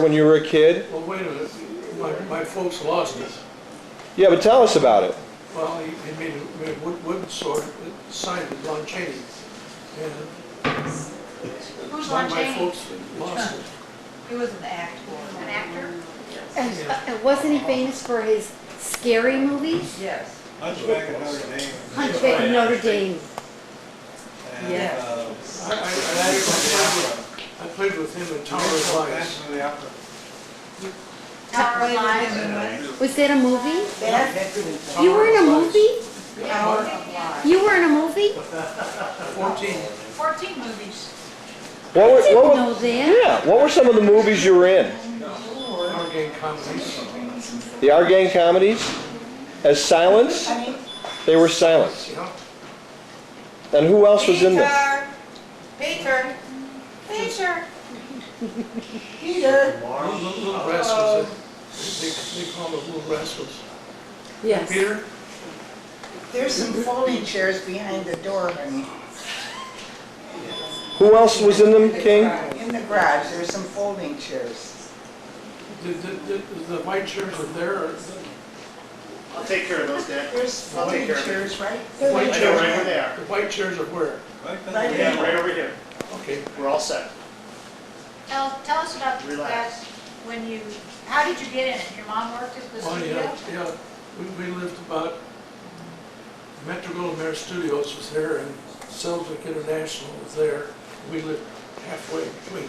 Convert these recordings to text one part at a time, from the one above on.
When you were a kid? Well, wait a minute, my folks lost it. Yeah, but tell us about it. Well, he made a wooden sword, signed with Lon Chaney. And Who's my Lon Chaney? folks lost it. He was an actor. An actor? And wasn't he famous for his scary movies? Yes. Hunchback of Notre Dame. Hunchback of Notre Dame. And, Yes. I played with him in Tower of Lies. Phantom of the Opera. Tower of Lies. Was that a movie? That? You were in a movie? Tower of Lies. You were in a movie? 14. 14 movies. What I were, didn't what know were, that. yeah, what were some of the movies you were in? Our gang comedies. The Our Gang comedies? As Silence? They were Silence. Yeah. And who else was in them? Peter. Peter. Little Rascals. They call them Little Rascals. Yes. Peter? There's some folding chairs behind the door, honey. Who else was in them, King? In the garage, there's some folding chairs. The white chairs are there? Or I'll take care of those, Dad. There's folding chairs, right? the white I know chairs right where they are. The white chairs are where? Right Yeah, there. right over here. Okay. We're all set. Tell us about Relax. that. When you, how did you get in it? Your mom worked at the Well, studio? yeah. We lived about, Metro Goldwyn Mayer Studios was there and Selvig International was there. We lived halfway between.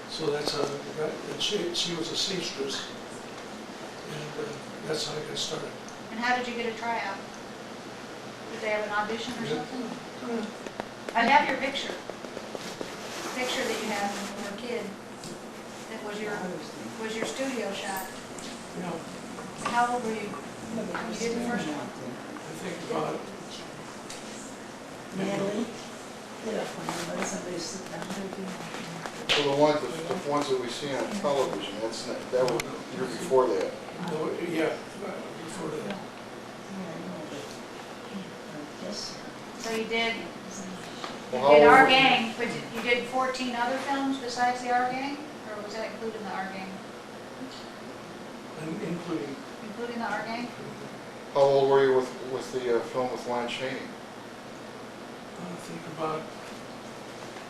So that's how, and she was a seamstress. And that's how I got started. And how did you get a tryout? Did they have an audition or something? I have your picture. The picture that you had when you were a kid. That was your studio shot. Yeah, How old were you when you did the first one? I think about Natalie? Well, the ones that we see on television, that was the year before that. No, yeah, before that. So you did Well, how old Our were you? Gang, but you did 14 other films besides the Our Gang? Or was that included in the Our Gang? Including, Including the Our Gang? How old were you with the film with Lon Chaney? I think about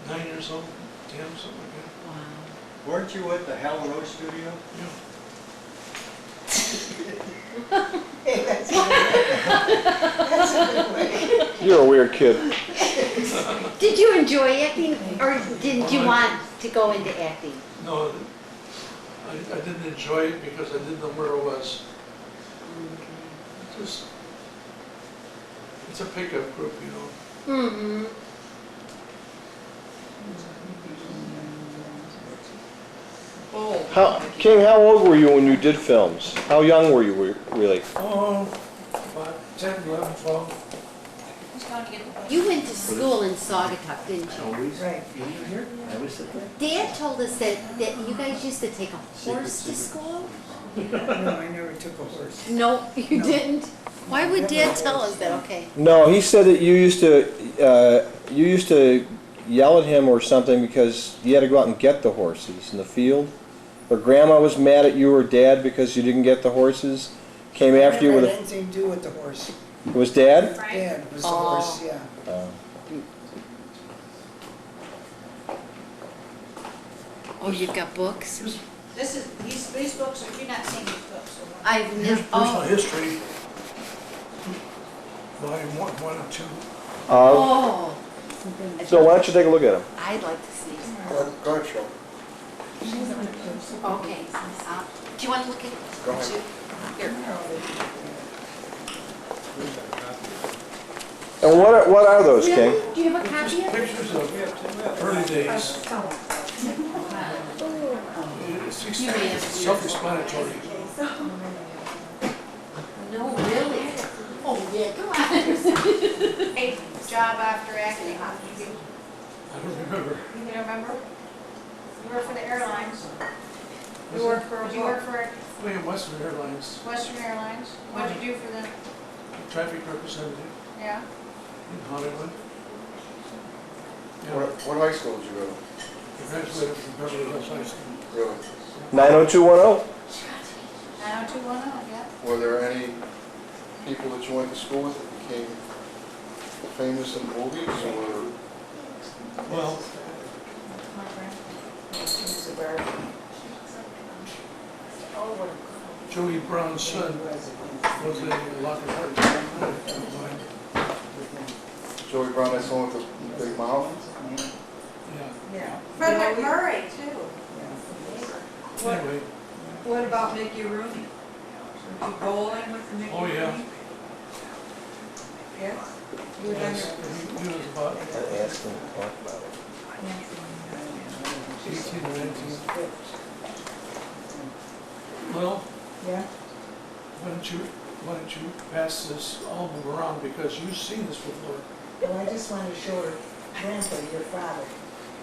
9 years old, 10, something like that. Weren't you at the Hell Road studio? Yeah. Hey, that's a good way. You're a weird kid. Did you enjoy acting or didn't you want to go into acting? No, I didn't enjoy it because I didn't know where it was. Just, it's a pickup group, you know. Mm-hmm. King, how old were you when you did films? How young were you really? Oh, about 10, 11, 12. Who's going to get the book? You went to school in Saugatuck, didn't you? Right. Dad told us that you guys used to take a horse to school? No, I never took a horse. No, you didn't. Why would Dad tell us that? Okay. No, he said that you used to yell at him or something because you had to go out and get the horses in the field. Or Grandma was mad at you or Dad because you didn't get the horses. Came after you with Never a. had anything to do with the horse. It was Dad? Frank? Dad was the Oh. horse, yeah. Oh, you've got books? This is, these books, you've not seen these books. So I've Here's never. personal Oh. history, volume 1 and 2. Oh. So why don't you take a look at them? I'd like to see. Go ahead, Joe. Okay. Do you want to look at it? Go ahead. Here. And what are those, King? Really? Do you have a copy of it? Pictures of early days. It's self-explanatory. No, really? Oh, yeah, come on. a job after acting. I don't remember. You can remember? You worked for the airlines. You worked for We have Western Airlines, Western Airlines. What did you do for them? traffic representative Yeah. in Hollywood. Yeah, What high school did you go to? I graduated from Beverly Hills High School. Really? 90210. 90210, yeah. Were there any people that you went to school with that became famous in movies, or? Well, My friend. Joey Brown's son was a Lockwood Hart. Joey Brown, that's the one with the big mouth? Yeah. Yeah. Fred McMurray, too. Anyway, What about Mickey Rooney? Were you bowling with Mickey Oh, Rooney? yeah. Yes? You were yes, under- he was about I asked him to talk about it. 18 or 19. Well, Yeah. why don't you pass this album around, because you've seen this before. Well, I just wanted to show her Grandpa, your father.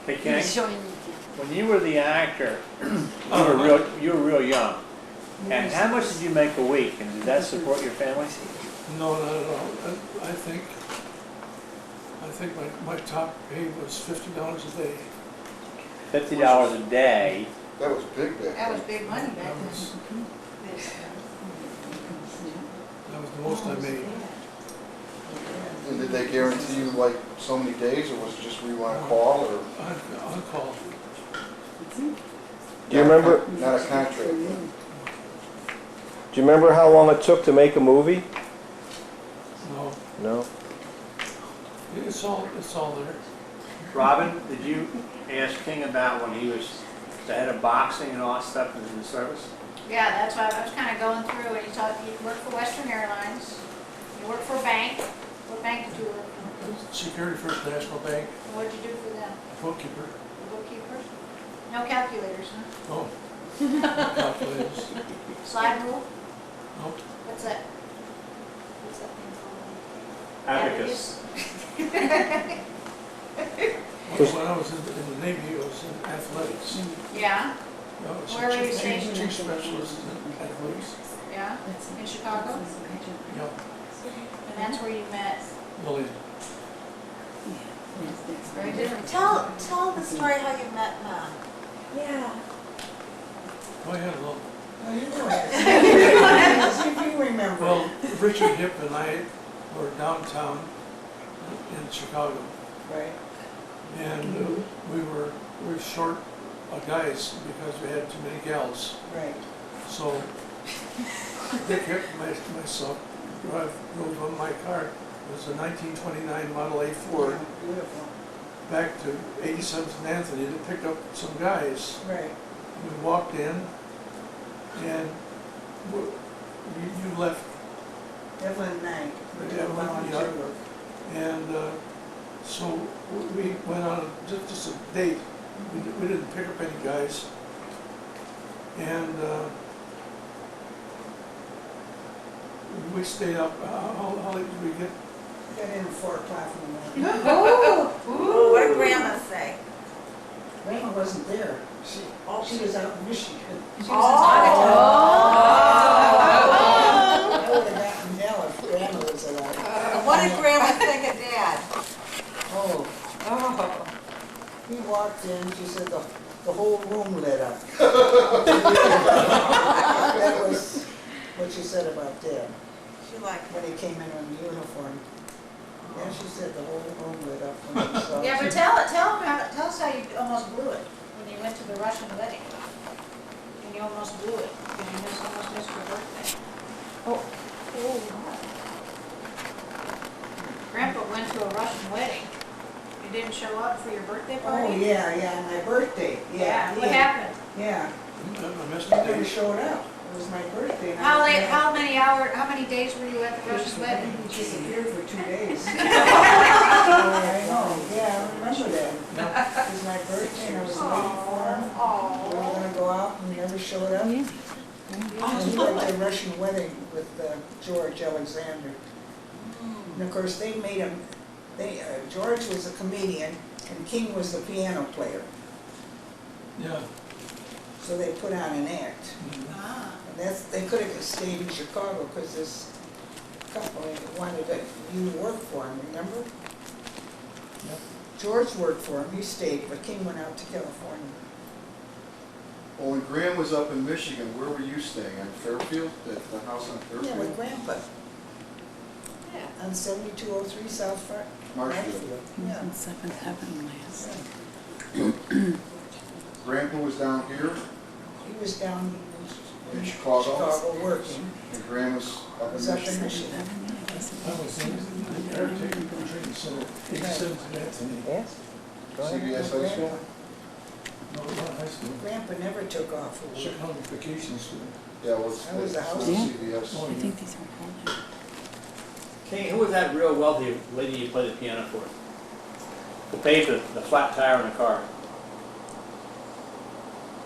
Hey, Ken, He's showing me. when you were the actor, you were real young. And how much did you make a week? And did that support your family? No, not at all. I think my top pay was $50 a day. $50 a day. That was big back That was then. big money back That then. was, that was the most I made. And did they guarantee you like so many days, or was it just where you want to call, or? On call. Do you remember? Not a contract. Do you remember how long it took to make a movie? No, No. it's all there. Robin, did you ask King about when he was the head of boxing and all that stuff in the service? Yeah, that's why I was kind of going through, and he worked for Western Airlines, you worked for a bank. What bank did you work for? Security First National Bank, What did you do for them? bookkeeper. The bookkeeper? No calculators, huh? Oh, calculators. Slide rule? Nope. What's that? What's that thing called? Abacus. When I was in the Navy, I was in athletics. Yeah, I was Where were you chief stationed? specialist in athletics. yeah, in Chicago? Yeah, And that's where you met Lillian. very different. Tell the story how you met Mom. Yeah. Go ahead, Lil. Oh, you know it. See if you remember. Well, Richard Hip and I were downtown in Chicago, Right. and we were short guys because we had too many gals. Right. So Dick Hip and myself drove on my car. It was a 1929 Model A Ford Yeah, beautiful. back to 87th and Anthony to pick up some guys. Right. We walked in, and you left, Evelyn and I. We did Evelyn, volunteer yeah. work. and so we went on just a date. We didn't pick up any guys, and we stayed up. How late did we get? Got in at 4 o'clock in the morning. Ooh, what did Grandma say? Grandma wasn't there. She was out in Michigan. She was Oh. I would have gotten hell if Grandma was alive. What did Grandma think of Dad? Oh, Oh. he walked in, she said the whole room lit up. That was what she said about Dad She liked when he came in uniform. Yeah, she said the whole room lit up when he saw. Yeah, but tell us how you almost blew it when you went to the Russian wedding. And you almost blew it because you almost missed your birthday. Oh. Grandpa went to a Russian wedding. You didn't show up for your birthday Oh, party? yeah, my birthday, yeah. What happened? Yeah, I missed I the never day. showed up. It was my birthday. and I How was late, there. how many days were you at the Russian wedding? He disappeared for 2 days. I know, yeah, I remember that. It was my birthday and I was waiting for him. We were gonna go out and he never showed up. And he went to the Russian wedding with George Alexander. And of course, they made him, George was a comedian and King was the piano player. Yeah. So they put on an act. Ah. And they could have stayed in Chicago because this couple wanted you to work for him, remember? Yep. George worked for him, he stayed, but King went out to California. Well, when Graham was up in Michigan, where were you staying? On Fairfield? At the house on Yeah, with Fairfield? Grandpa. Yeah. On 7203 South Front. Marshfield. Yeah. Seventh Heaven last. Grandpa was down here He was down in Chicago, Chicago working. and Graham was up I in was up in Michigan. Michigan. I was in the caretaker training center, 87th and Anthony. Yes. CBS High School? No, not high school. Grandpa never took off for work. Chicago vacation school. Yeah, well, it's I was a house- Yeah. CBS. Oh, I think these are all. Okay, who was that real wealthy lady you played the piano for? Who paid the flat tire in the car?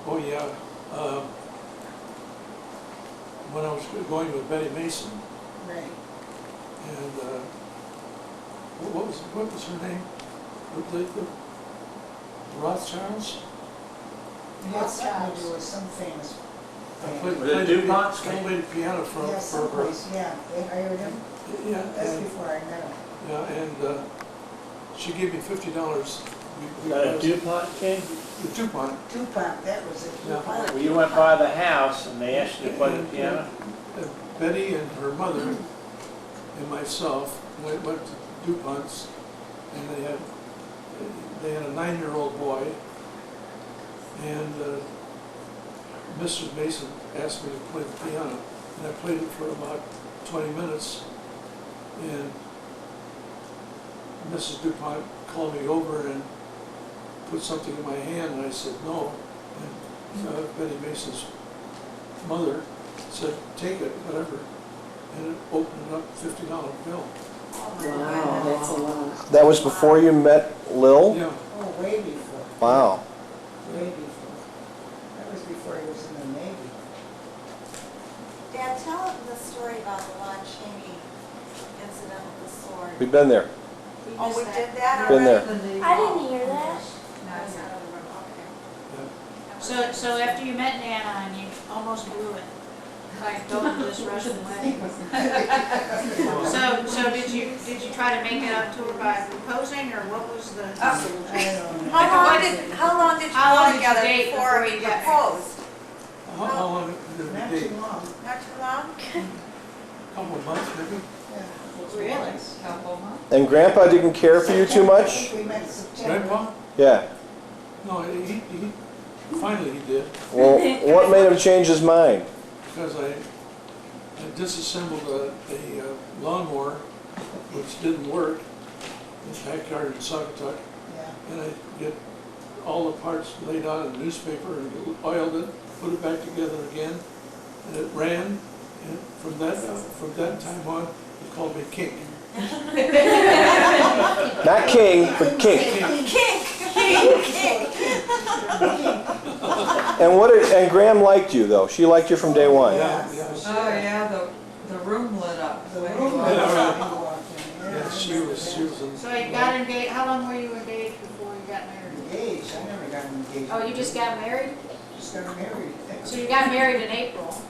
Oh, yeah. When I was going with Betty Mason, Right. and what was her name? The Rothschilds? Yes, there was some famous. I played Was it the DuPont's I played the piano Yeah, for her. someplace, yeah, they hired him. Yeah, That's and, before I met him. yeah, and she gave me $50. Was that a DuPont thing? The DuPont. DuPont, that was it. Yeah. DuPont. Well, you went by the house and they asked you to play the piano? Betty and her mother and myself went to DuPont's, and they had a 9-year-old boy, and Mr. Mason asked me to play the piano, and I played it for about 20 minutes, and Mrs. DuPont called me over and put something in my hand, and I said no, and Betty Mason's mother said, take it, whatever, and it opened up $50 bill. Wow, that's a lot. That was before you met Lil? Yeah, Oh, way before. Wow. Way before. That was before he was in the Navy. Dad, tell the story about the Lon Chaney incident with the sword. We've been there. Oh, we did that Been already? there. I didn't hear that. No, it's not over. Okay. So after you met Nana and you almost blew it, like going to this Russian wedding. So did you try to make it up to her by proposing, or what was the? I don't know. How long did you How long go did you together date before before he you got proposed? how long did we Not date? too long. Not too long? Couple of months, maybe? Yeah. Really? Couple months. And Grandpa didn't care for you too I much? think we met in September. Grandpa? Yeah. No, he finally he did, Well, what made him change his mind? because I disassembled a lawnmower, which didn't work, in the backyard in Saugatuck, Yeah. and I get all the parts laid out in a newspaper and oiled it, put it back together again, and it ran, and from that time on, he called me Kink. Not king, but kink. And Graham liked you though. She liked you from day one. Yeah, Oh, yeah, the room lit up. The when room you was walked Yeah. when you walked in. yeah, she was in. So you got engaged, how long were you engaged before you got married? Engaged, I never got engaged. Oh, you just got married? Just got married. So you got married in April.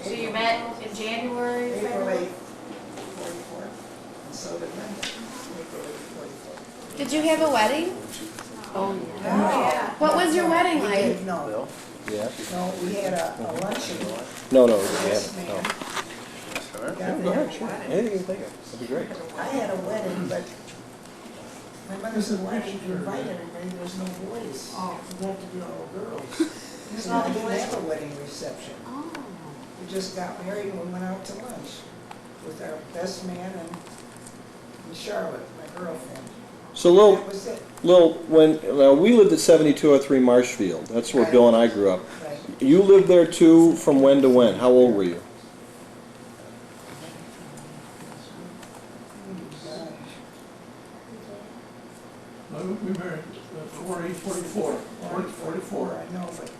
So you met in January, April February? 8th, 44. And so did Linda. April 8th, 44. Did you have a wedding? Oh, Yeah. What was your wedding We like? didn't know. Yeah. No, we had a luncheon. No, we Yes, haven't. ma'am. No. Got Go there. ahead, sure. Anything you can think of. That'd be great. I had a wedding, but my mother said, why did you invite everybody? There's no boys. Oh. You have to be all girls. So I didn't have a wedding reception. Oh. We just got married and we went out to lunch with our best man and Charlotte, my girlfriend. So That was it, Well, we lived at 7203 Marshfield. That's where Right. Bill and I grew up. right. You lived there too from when to when? How old were you? We married 44. I know, but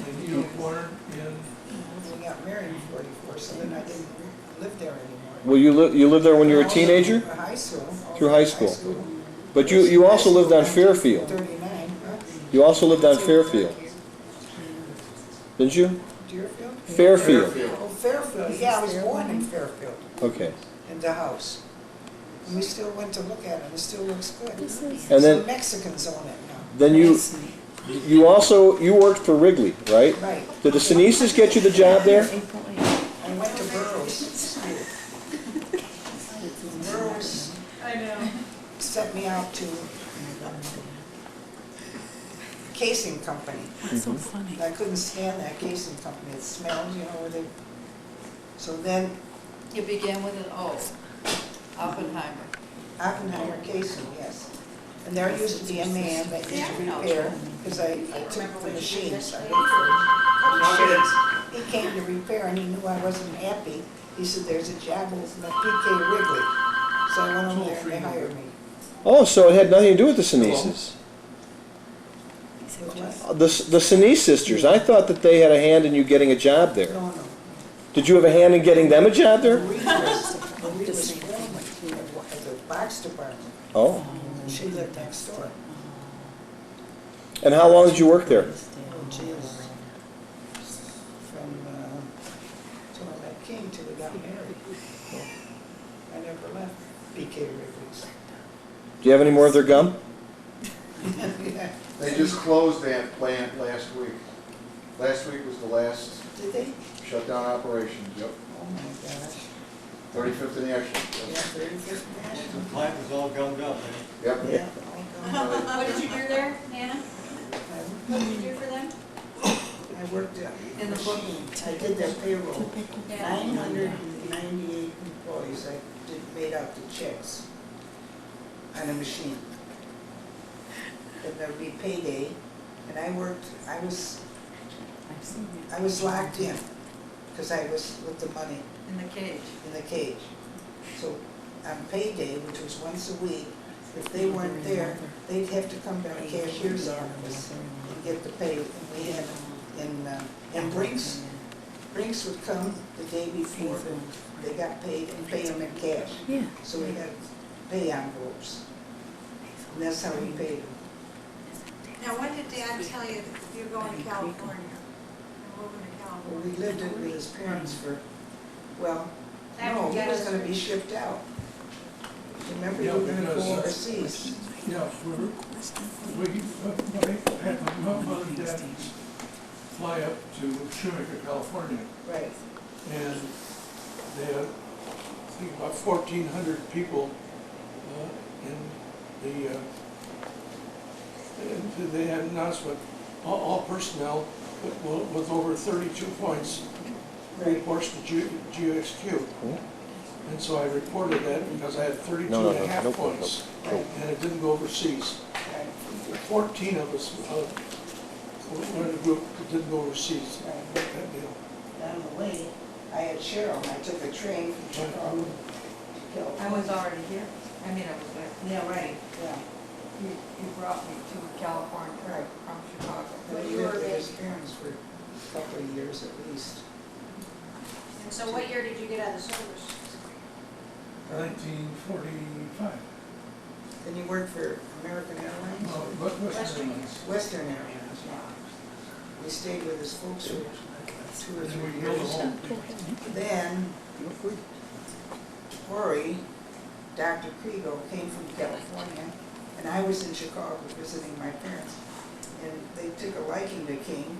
And you were born in, we got married in 44, so then I didn't live there anymore. Well, you lived there when you were a teenager? High school. Through high school. But you also lived on Fairfield. 39. You also lived on Fairfield, didn't you? Deerfield? Fairfield. Oh, Fairfield, yeah, I was born in Fairfield, Okay. in the house. And we still went to look at it, it still looks good. And Some then Mexicans own it now. then you worked for Wrigley, right? Right. Did the Sineses get you the job there? I went to Burroughs. Burroughs I know. sent me out to casing company. That's so funny. I couldn't stand that casing company. It smelled, you know, where they, so then It began with an O, Oppenheimer. Oppenheimer casing, yes. And there used to be a man that used to repair, because I took the machines, I worked for machines. He came to repair and he knew I wasn't happy. He said, there's a job open at PK Wrigley. So I went over there and they hired me. Oh, so it had nothing to do with the Sineses. With what? The Sinise sisters, I thought that they had a hand in you getting a job there. No, no. Did you have a hand in getting them a job there? Marie was foreman at the box department. Oh. She lived next door. And how long did you work there? Oh, geez. From, till I met King till we got married. I never left BK Wrigley's. Do you have any more of their gum? Yeah. They just closed that plant last week. Last week was the last Did they? shutdown operation, yep. Oh my gosh. 35th in action. Yeah, 35th National. Plant was all gummed up, Yep. Yeah. all gone. What did you do there, Hannah? What did you do for them? I worked in the booking. I did their payroll. 998 employees. I made out the checks on a machine. And there'd be payday, and I was locked in, because I was with the money In the cage. in the cage. So on payday, which was once a week, if they weren't there, they'd have to come to the cashier's office and get the pay. And we had, and Brinks would come the day before they got paid and pay them in cash. Yeah. So we had pay envelopes, and that's how we paid them. Now, when did Dad tell you that you're going to California? You're moving to Well, California? we lived it with his parents for, well, After no, he Dad was was gonna be rich. shipped out. Remember, you Yeah, were gonna because, go overseas. Yeah, my mom and dad fly up to Shoemaker, California, Right, and they had, I think, about 1,400 people in the, and they had an announcement, all personnel with over 32 points right. reports to GXQ. And so I reported that because I had 32 No, and a half no, points, no. and it didn't go overseas. Right. 14 of us were in a group that didn't go overseas, Right. that deal. On the way, I had Cheryl, and I took a train from Chicago to I California. was already here. I mean, I was there. Yeah, right, yeah. You brought me to California Right. from Chicago. But he lived with his parents for a couple of years at least. And so what year did you get out of the service? 1945. Then you worked for American Airlines? No, Western Airlines. Western Airlines, yeah. We stayed with his folks for 2 or And 3 we built a years. home. Then, Corey, Dr. Kriegel came from California, and I was in Chicago visiting my parents. And they took a liking to King,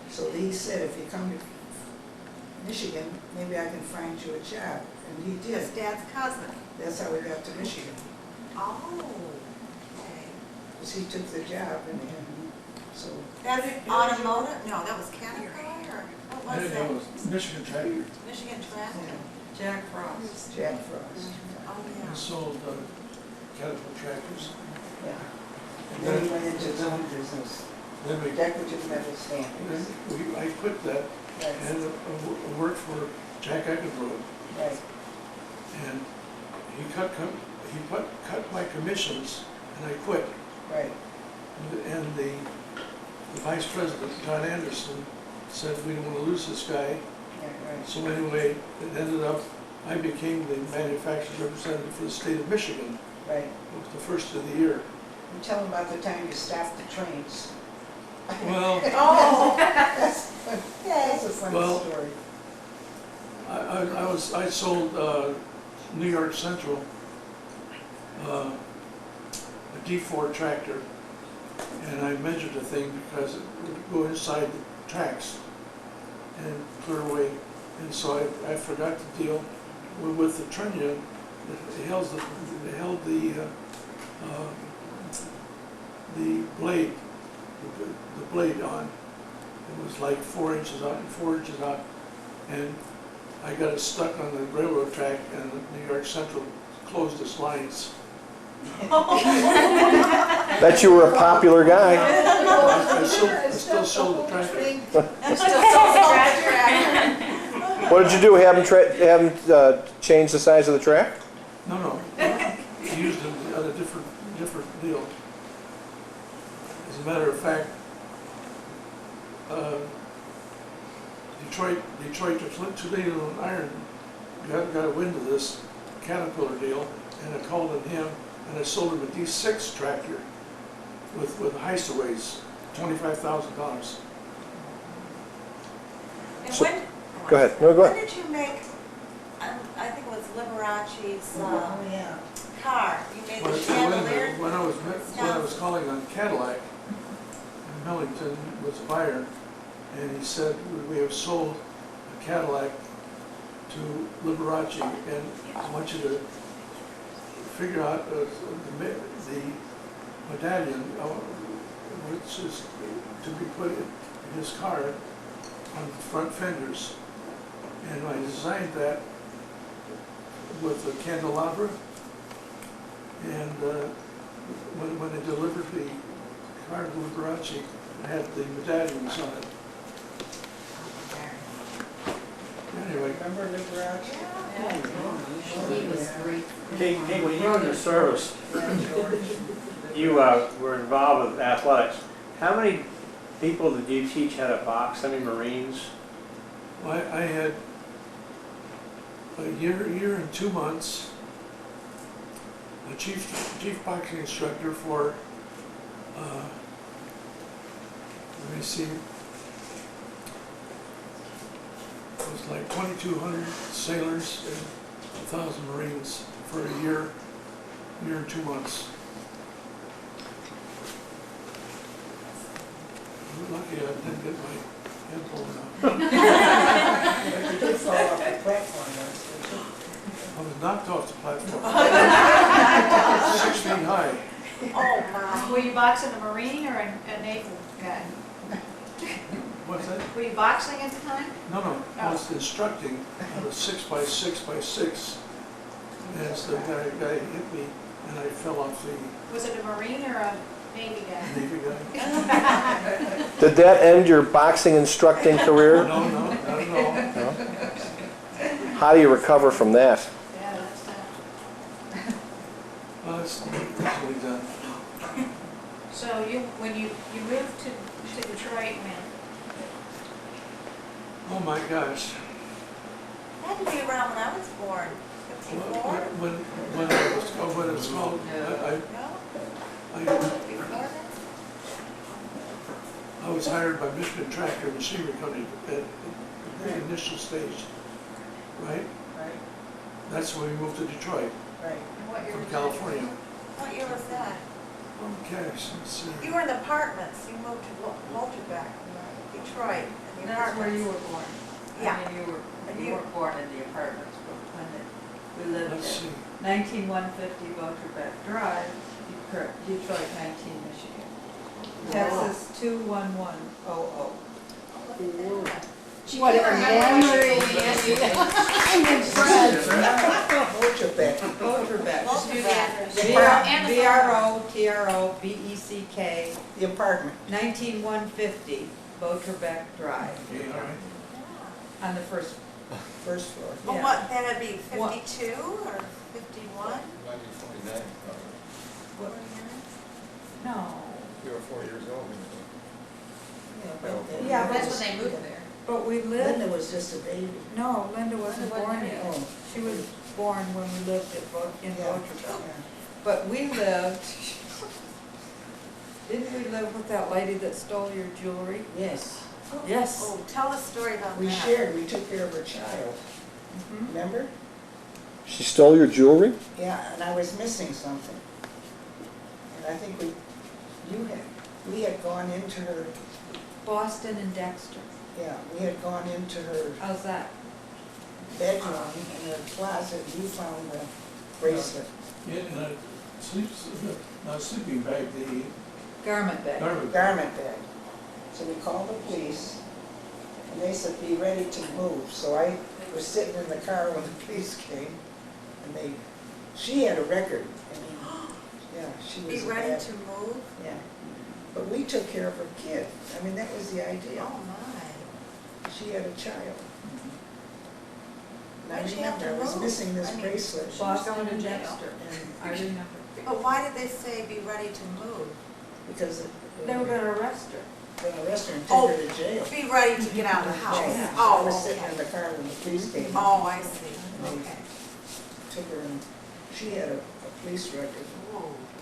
so he said, if you come to Michigan, maybe I can find you a job. And he did. His dad's cousin. That's how we got to Michigan, Oh, okay. because he took the job and so, That's automotive, no, that was Caterpillar, or what was That that? was Michigan Tractor. Michigan Tractor? yeah, Jack Frost. Jack Frost, Oh, We yeah. sold Caterpillar tractors. yeah. And And then he then, went into his own business, then decorative metal stampings. I quit that Right, and worked for Jack Eckenbrode. right, And he cut my commissions, and I quit. right. And the vice president, John Anderson, said, we don't want to lose this guy. Yeah, right. So anyway, it ended up, I became the manufacturer's representative for the state of Michigan. Right. It was the first of the year. You tell them about the time you stopped the trains. Well, Oh, That's a funny Well, story. I sold New York Central a D4 tractor and I measured the thing because it would go inside the tracks and clear away. And so I forgot to deal with the trunnion. It held the blade on. It was like 4 inches out and 4 inches out, and I got it stuck on the railroad track, and New York Central closed its lines. Bet you were a popular guy. I still sold the tractor. What did you do? Have him change the size of the track? No. He used it on a different deal. As a matter of fact, Detroit to Toledo and Iron got a wind of this Caterpillar deal, and I called on him, and I sold him a D6 tractor with Heistaways, $25,000. And So- when, Go ahead. No, go when ahead. did you make, I think it was Liberace's Oh, yeah. car? You made the chandelier? When I was calling on Cadillac, Millington was a buyer, and he said, we have sold a Cadillac to Liberace, and I want you to figure out the medallion, which is to be put in his car on the front fenders. And I designed that with a candelabra, and when I delivered the car to Liberace, I had the medallions on it. Anyway, Remember Liberace? He was great. Kate, when you were in the service, you were involved with athletics. How many people did you teach how to box? How many Marines? I had a year and 2 months, a chief boxing instructor for, let me see, it was like 2,200 sailors and 1,000 Marines for a year and 2 months. I'm lucky I didn't get my head blown off. You did fall off the platform once, didn't you? I was knocked off the platform. 6 feet high. Oh, my. Were you boxing a Marine or a naval guy? What's that? Were you boxing at the time? No, I was instructing on a 6x6x6. And so the guy hit me and I fell off the Was it a Marine or a Navy guy? Navy guy. Did that end your boxing instructing career? No, not at all. No? How do you recover from that? Yeah, that's that. Well, it's easily done. So when you moved to Detroit, man, Oh my gosh. Had to be around when I was born, 54? When it was called, No? Before that? I was hired by Michigan Tractor Machinery Company at the initial stage, right? Right, That's when we moved to Detroit right. and what year from was California. What year was that? Okay, let's see. You were in the apartments, you moved to Walterbeck, Detroit, in the That's where you apartments. were born. Yeah. I mean, you weren't born in the apartments, but when we lived Let's at see. 19150 Walterbeck Drive, Detroit, 19, Michigan. Texas 21100. What a memory. I'm impressed. Walterbeck. Walterbeck. Just do the address. The And the phone VROTROBECK, The apartment. 19150 Walterbeck Drive, Okay, all right. on the first. First floor. Well, Yeah. what, that'd be 52 or 51? 1949, No. you were 4 years old. Yeah, That's when they moved there. But we lived, Linda was just a baby. no, Linda wasn't born yet. Oh. She was born when we lived in Yeah. Walterbeck. But we lived, didn't we live with that lady that stole your jewelry? Yes. Yes. Oh, tell a story about We that. shared, we took care of her child, Mhm. remember? She stole your jewelry? Yeah, and I was missing something. And I think you had, we had gone into her, Boston and Dexter. yeah, we had gone into her How's that? bedroom, in her closet, you found the bracelet. Yeah, and not sleeping bag, the Garment bag. garbage. Garment bag. So we called the police, and they said, be ready to move. So I was sitting in the car when the police came, and she had a record. I mean, yeah, she was. Be ready to move? Yeah. But we took care of her kid. I mean, that was the idea. Oh, my. She had a child. And I Why'd she have remember to I was move? missing this I mean, bracelet. Boston and Dexter. I remember. But why did they say be ready to move? Because They were gonna arrest her. gonna arrest her and Oh. take her to jail. Be ready to get out of the house? Yeah. I Oh, was sitting in okay. the car when the police came. Oh, I see, And they okay. took her and she had a police record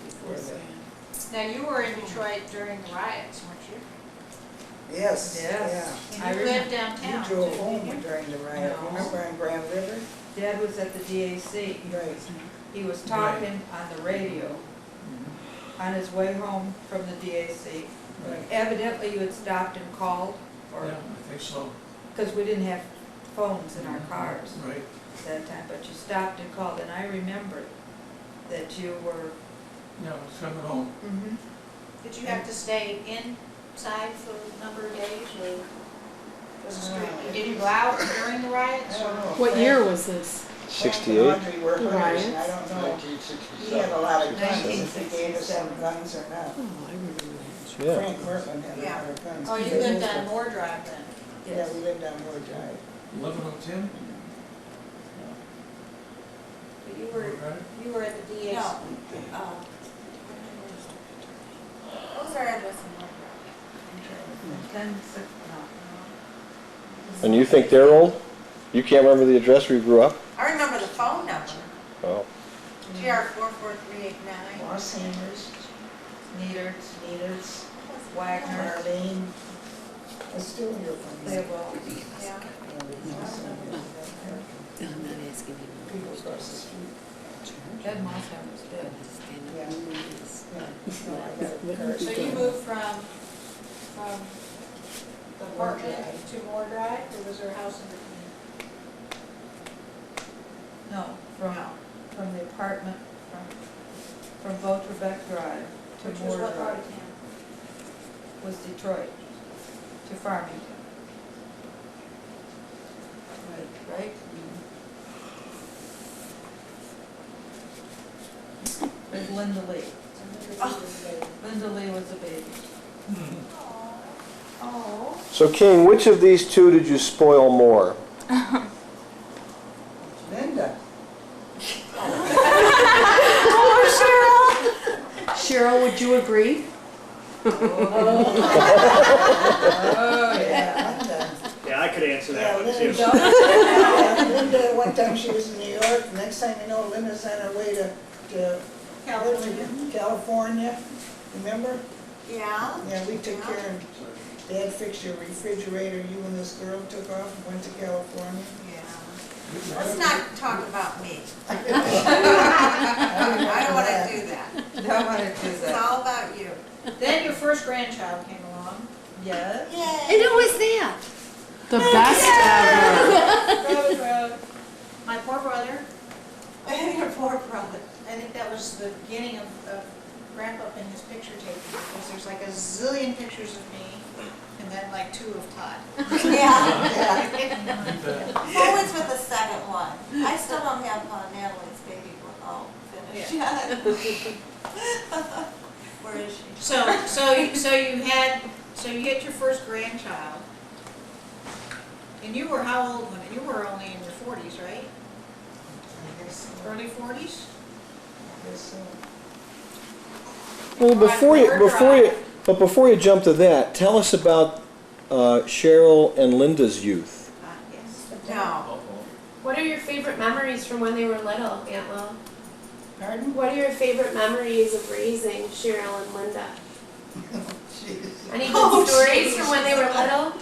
before that. Now, you were in Detroit during the riots, weren't you? Yes, Yes. yeah. I And you lived You downtown, drove too, home didn't you? during the riot. No. Remember on Grand River? Dad was at the DAC. Right. He was talking on the radio on his way home from the DAC. Right. Evidently you had stopped and called, Yeah, or, I think so, because we didn't have phones in our cars right. at that time, but you stopped and called, and I remembered that you were. Yeah, I was coming home. Mhm. Did you have to stay inside for a number of days, or was the street, did you go out during the riots? I don't know. What year was this? Frank 68? and Audrey were hunters, and I Riots? don't know. 1967. He had a lot of guns, if he 1967. gave us some guns or not. Oh, I remember that. Yeah. Frank Merklin had a Yeah. lot of guns. Oh, you They lived moved on it. Moore Drive then? Yeah, we lived on Moore Drive. 11:10, But you right? were at the DAC. No. What was our address in North? 10-6, no. And you think they're old? You can't remember the address where you grew up? I remember the phone number, Oh. GR 44389. Moss Hangers, Needers, Needers, Wagner, Marlene. I still hear from they them. will. Yeah. Moss Hangers, I'm not asking him. people across the street. Ed Mosshammer was dead. Yeah. Yeah. No, I got a card. So you moved from the apartment to Moore Drive, or was there a house in between? No, from the apartment, from Votrebeck Drive to Which was Moore what part Drive of town? was Detroit to Farmington. Right? There's Linda Lee. Linda Lee was a baby. Oh. So King, which of these two did you spoil more? Linda. Cheryl, would you agree? Oh, yeah. Linda. Yeah, I could answer Yeah, that one too. Linda, one time she was in New York, next time you know, Linda's on her way to California, remember? Yeah? Yeah, we took care of, Dad fixed your refrigerator, you and this girl took off and went to California. Yeah. Let's not talk about me. I I don't want to do that. Don't want to do It's that. all about you. Then your first grandchild came along. Yes. Yay. And who was that? The best ever. Road, road. My poor brother, Your poor brother. I think that was the beginning of Grandpa in his picture taking, because there's like a zillion pictures of me, and then like 2 of Todd. Yeah. You bet. Always with the second one. I still don't have Natalie's baby all finished yet. Where is she? So you get your first grandchild, and you were how old when, you were only in your 40s, right? I guess so. Early 40s? I guess so. Well, before you jump to that, tell us about Cheryl and Linda's youth. Yes. No. What are your favorite memories from when they were little, Aunt Lo? Pardon? What are your favorite memories of raising Cheryl and Linda? Jeez. Any good Oh, stories jeez. from when they were little?